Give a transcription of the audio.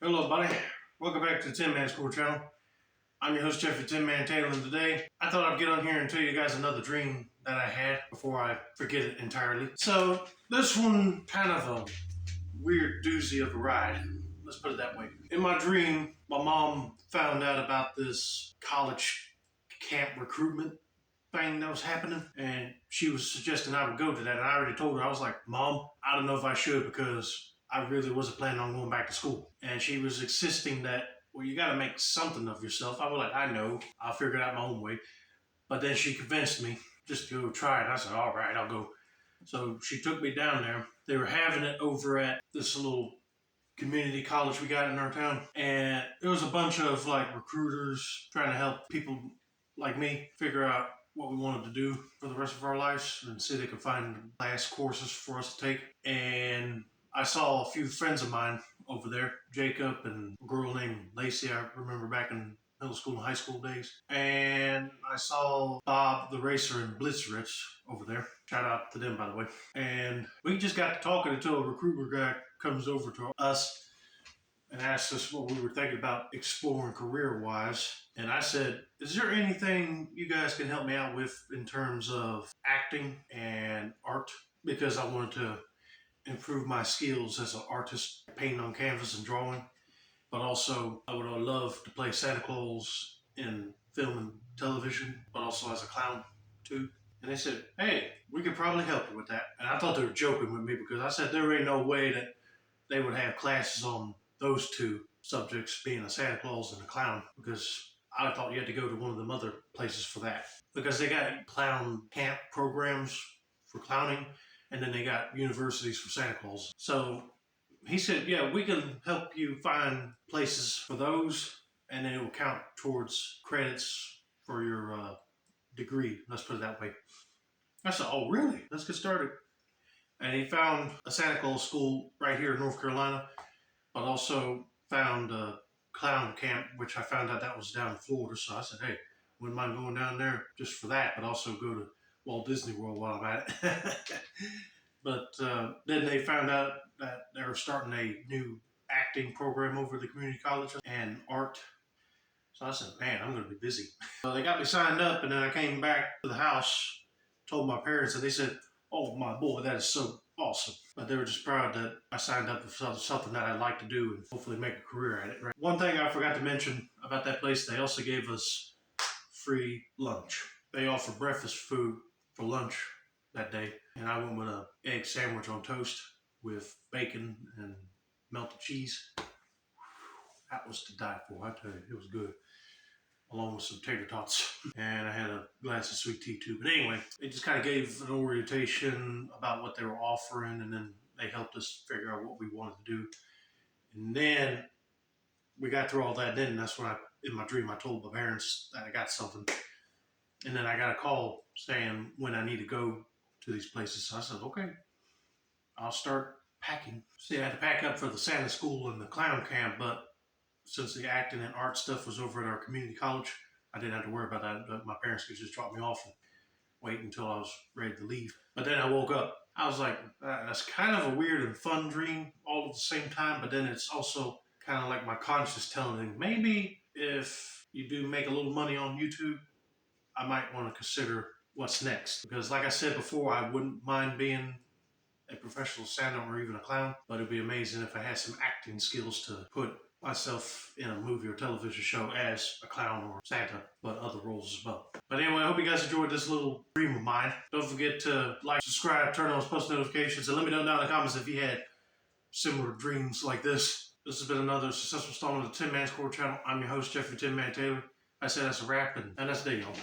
Hello, buddy. Welcome back to the Tin Man School channel. I'm your host, Jeffrey Tin Man Taylor, and today I thought I'd get on here and tell you guys another dream that I had before I forget it entirely. So, this one kind of a weird doozy of a ride. Let's put it that way. In my dream, my mom found out about this college camp recruitment thing that was happening, and she was suggesting I would go to that, and I already told her, I was like, Mom, I don't know if I should because I really wasn't planning on going back to school. And she was insisting that, well, you got to make something of yourself. I was like, I know, I'll figure it out my own way. But then she convinced me just to go try it. I said, all right, I'll go. So she took me down there. They were having it over at this little community college we got in our town. And there was a bunch of like recruiters trying to help people like me figure out what we wanted to do for the rest of our lives and see if they could find class courses for us to take. And I saw a few friends of mine over there, Jacob and a girl named Lacey, I remember back in middle school and high school days. And I saw Bob the Racer and Blitzrich over there. Shout out to them, by the way. And we just got to talking until a recruiter guy comes over to us and asked us what we were thinking about exploring career-wise. And I said, is there anything you guys can help me out with in terms of acting and art? Because I wanted to improve my skills as an artist, painting on canvas and drawing, but also I would love to play Santa Claus in film and television, but also as a clown too. And they said, hey, we could probably help you with that. And I thought they were joking with me because I said there ain't no way that they would have classes on those two subjects, being a Santa Claus and a clown, because I thought you had to go to one of them other places for that. Because they got clown camp programs for clowning, and then they got universities for Santa Claus. So he said, yeah, we can help you find places for those, and then it will count towards credits for your degree. Let's put it that way. I said, oh, really? Let's get started. And he found a Santa Claus school right here in North Carolina, but also found a clown camp, which I found out that was down in Florida. So I said, hey, wouldn't mind going down there just for that, but also go to Walt Disney World while I'm at it. But then they found out that they were starting a new acting program over at the community college and art. So I said, man, I'm going to be busy. So they got me signed up, and then I came back to the house, told my parents, and they said, oh, my boy, that is so awesome. But they were just proud that I signed up for something that I'd like to do and hopefully make a career at it. Right? One thing I forgot to mention about that place, they also gave us free lunch. They offered breakfast food for lunch that day, and I went with an egg sandwich on toast with bacon and melted cheese. That was to die for, I tell you, it was good. Along with some tater tots. And I had a glass of sweet tea too. But anyway, it just kind of gave an orientation about what they were offering, and then they helped us figure out what we wanted to do. And then we got through all that. Then that's when in my dream, I told my parents that I got something. And then I got a call saying when I need to go to these places. So I said, okay, I'll start packing. See, I had to pack up for the Santa school and the clown camp, but since the acting and art stuff was over at our community college, I didn't have to worry about that. My parents could just drop me off and wait until I was ready to leave. But then I woke up. I was like, that's kind of a weird and fun dream all at the same time, but then it's also kind of like my conscience telling me, maybe if you do make a little money on YouTube, I might want to consider what's next. Because like I said before, I wouldn't mind being a professional Santa or even a clown, but it'd be amazing if I had some acting skills to put myself in a movie or television show as a clown or Santa, but other roles as well. But anyway, I hope you guys enjoyed this little dream of mine. Don't forget to like, subscribe, turn on post notifications, and let me know down in the comments if you had similar dreams like this. This has been another successful installment of the Tin Man School channel. I'm your host, Jeffrey Tin Man Taylor. I said that's a wrap, and that's the day, y'all.